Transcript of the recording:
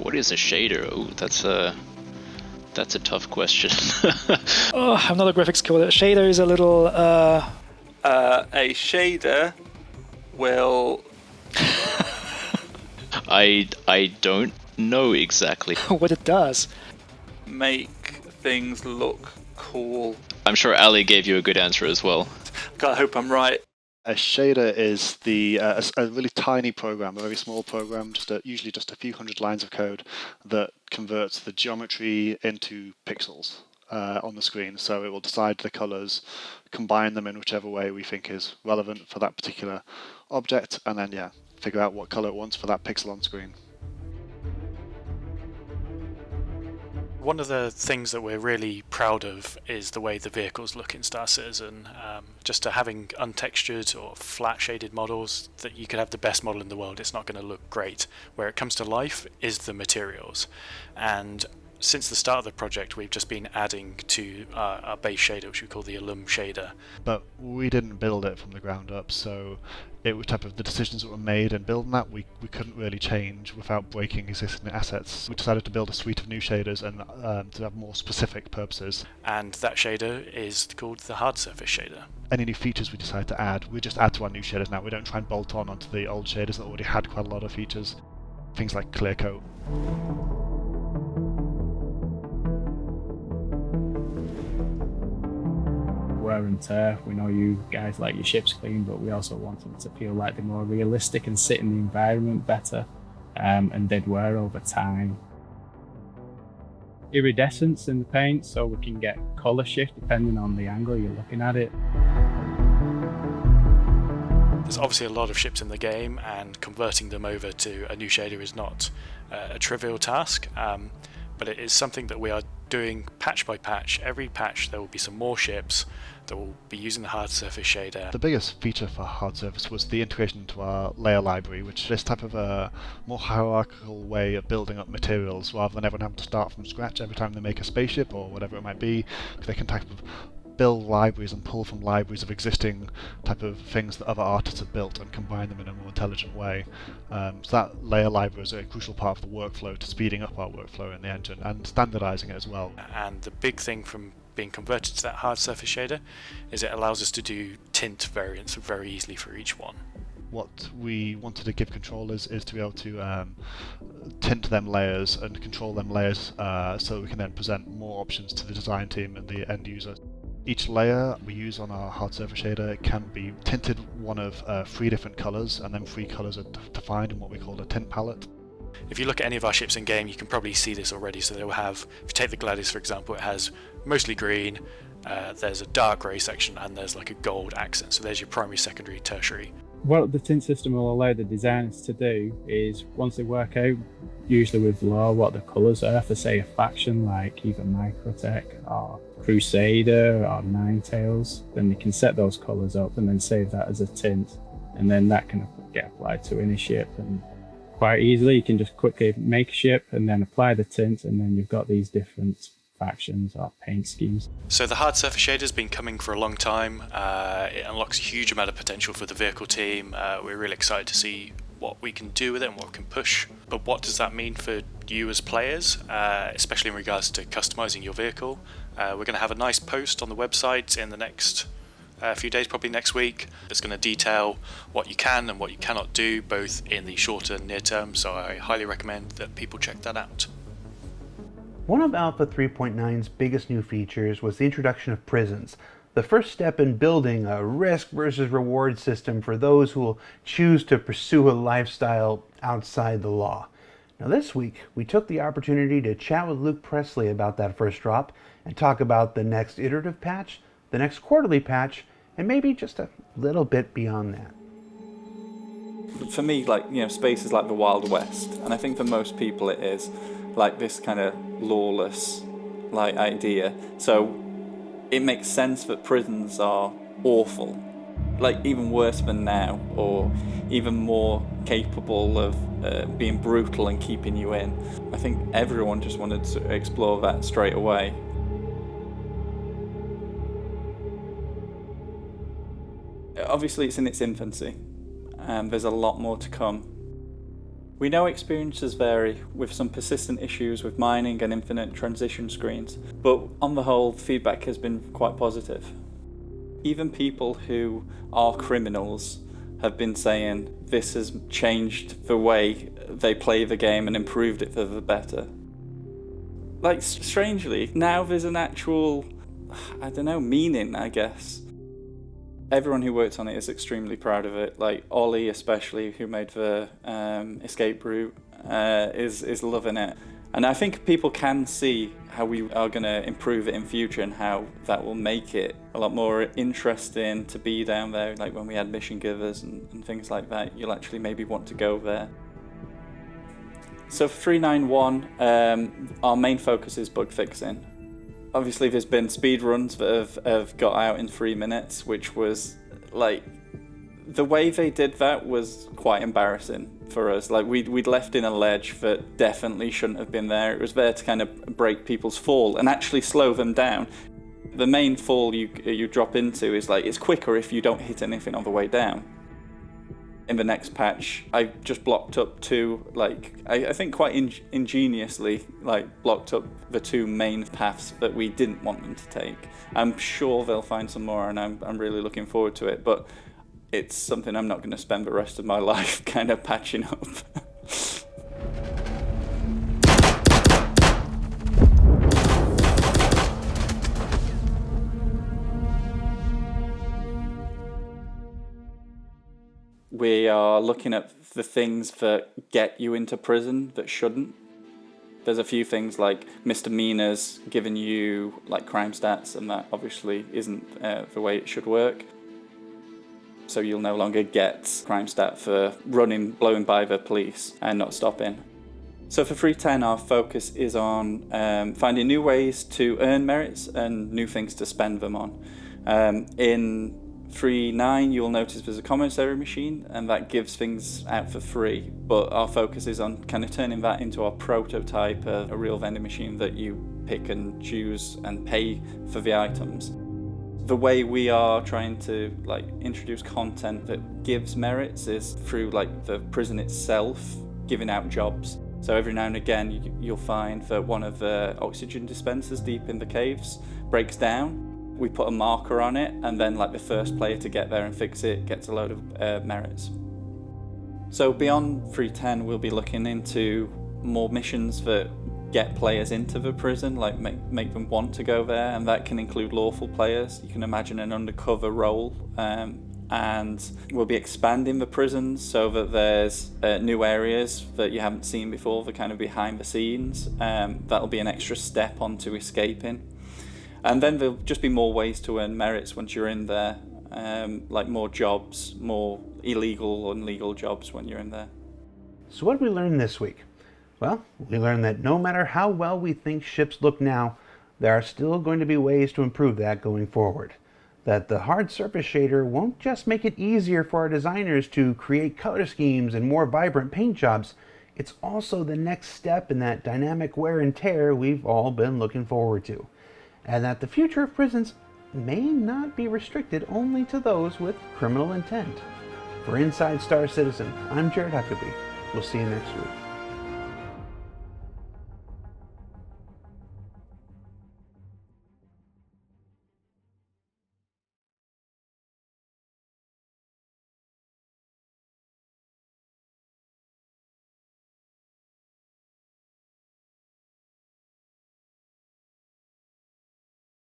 What is a shader? Oh, that's a tough question. Oh, I'm not a graphics coder. Shader is a little. A shader will. I don't know exactly what it does. Make things look cool. I'm sure Ali gave you a good answer as well. God, I hope I'm right. A shader is a really tiny program, a very small program, usually just a few hundred lines of code that converts the geometry into pixels on the screen. So it will decide the colors, combine them in whichever way we think is relevant for that particular object, and then figure out what color it wants for that pixel on screen. One of the things that we're really proud of is the way the vehicles look in Star Citizen. Just having untextured or flat shaded models, that you could have the best model in the world, it's not going to look great. Where it comes to life is the materials. And since the start of the project, we've just been adding to our base shader, which we call the Alum shader. But we didn't build it from the ground up, so it was type of the decisions that were made in building that we couldn't really change without breaking existing assets. We decided to build a suite of new shaders and to have more specific purposes. And that shader is called the hard surface shader. Any new features we decide to add, we just add to our new shaders now. We don't try and bolt onto the old shaders that already had quite a lot of features. Things like clear coat. Wear and tear. We know you guys like your ships clean, but we also want them to feel like they're more realistic and sit in the environment better, and they'd wear over time. Iridescence in the paint, so we can get colour shift depending on the angle you're looking at it. There's obviously a lot of ships in the game, and converting them over to a new shader is not a trivial task, but it is something that we are doing patch by patch. Every patch there will be some more ships that will be using the hard surface shader. The biggest feature for hard surface was the integration into our layer library, which is this type of a more hierarchical way of building up materials rather than everyone having to start from scratch every time they make a spaceship or whatever it might be. They can type of build libraries and pull from libraries of existing type of things that other artists have built and combine them in a more intelligent way. So that layer library is a crucial part of the workflow to speeding up our workflow in the engine and standardizing it as well. And the big thing from being converted to that hard surface shader is it allows us to do tint variants very easily for each one. What we wanted to give controllers is to be able to tint them layers and control them layers so that we can then present more options to the design team and the end user. Each layer we use on our hard surface shader can be tinted one of 3 different colours, and then 3 colours are defined in what we call a tint palette. If you look at any of our ships in game, you can probably see this already. So they will have, if you take the Gladius for example, it has mostly green, there's a dark grey section, and there's like a gold accent. So there's your primary, secondary, tertiary. What the tint system will allow the designers to do is, once they work out, usually with lore, what the colours are for, say, a faction like either Microtech or Crusader or Ninetales, then they can set those colours up and then save that as a tint, and then that can get applied to any ship. And quite easily you can just quickly make a ship and then apply the tint, and then you've got these different factions or paint schemes. So the hard surface shader has been coming for a long time. It unlocks a huge amount of potential for the vehicle team. We're really excited to see what we can do with it and what we can push. But what does that mean for you as players, especially in regards to customizing your vehicle? We're going to have a nice post on the website in the next few days, probably next week. It's going to detail what you can and what you cannot do, both in the short and near term, so I highly recommend that people check that out. One of Alpha 3.9's biggest new features was the introduction of prisons, the first step in building a risk versus reward system for those who will choose to pursue a lifestyle outside the law. Now this week, we took the opportunity to chat with Luke Presley about that first drop and talk about the next iterative patch, the next quarterly patch, and maybe just a little bit beyond that. For me, space is like the Wild West, and I think for most people it is like this kind of lawless idea. So it makes sense that prisons are awful, even worse than now, or even more capable of being brutal and keeping you in. I think everyone just wanted to explore that straight away. Obviously it's in its infancy, and there's a lot more to come. We know experiences vary, with some persistent issues with mining and infinite transition screens, but on the whole, feedback has been quite positive. Even people who are criminals have been saying this has changed the way they play the game and improved it for the better. Like, strangely, now there's an actual, I don't know, meaning, I guess. Everyone who worked on it is extremely proud of it. Like Ollie, especially, who made the escape route, is loving it. And I think people can see how we are going to improve it in future and how that will make it a lot more interesting to be down there. Like when we had mission givers and things like that, you'll actually maybe want to go there. So for 391, our main focus is bug fixing. Obviously there's been speed runs that have got out in 3 minutes, which was like, the way they did that was quite embarrassing for us. Like we'd left in a ledge that definitely shouldn't have been there. It was there to kind of break people's fall and actually slow them down. The main fall you drop into is like, it's quicker if you don't hit anything on the way down. In the next patch, I just blocked up two, like, I think quite ingeniously, like, blocked up the two main paths that we didn't want them to take. I'm sure they'll find some more, and I'm really looking forward to it, but it's something I'm not going to spend the rest of my life kind of patching up. We are looking at the things that get you into prison that shouldn't. There's a few things like misdemeanors giving you like crime stats, and that obviously isn't the way it should work. So you'll no longer get crime stat for blowing by the police and not stopping. So for 310, our focus is on finding new ways to earn merits and new things to spend them on. In 3.9, you'll notice there's a commissary machine, and that gives things out for free, but our focus is on kind of turning that into our prototype, a real vending machine that you pick and choose and pay for the items. The way we are trying to like introduce content that gives merits is through like the prison itself giving out jobs. So every now and again you'll find that one of the oxygen dispensers deep in the caves breaks down. We put a marker on it, and then like the first player to get there and fix it gets a load of merits. So beyond 310, we'll be looking into more missions that get players into the prison, like make them want to go there, and that can include lawful players. You can imagine an undercover role, and we'll be expanding the prisons so that there's new areas that you haven't seen before, the kind of behind the scenes. That'll be an extra step onto escaping. And then there'll just be more ways to earn merits once you're in there, like more jobs, more illegal or legal jobs when you're in there. So what did we learn this week? Well, we learned that no matter how well we think ships look now, there are still going to be ways to improve that going forward. That the hard surface shader won't just make it easier for our designers to create color schemes and more vibrant paint jobs, it's also the next step in that dynamic wear and tear we've all been looking forward to. And that the future of prisons may not be restricted only to those with criminal intent. For Inside Star Citizen, I'm Jared Huckabee. We'll see you next week.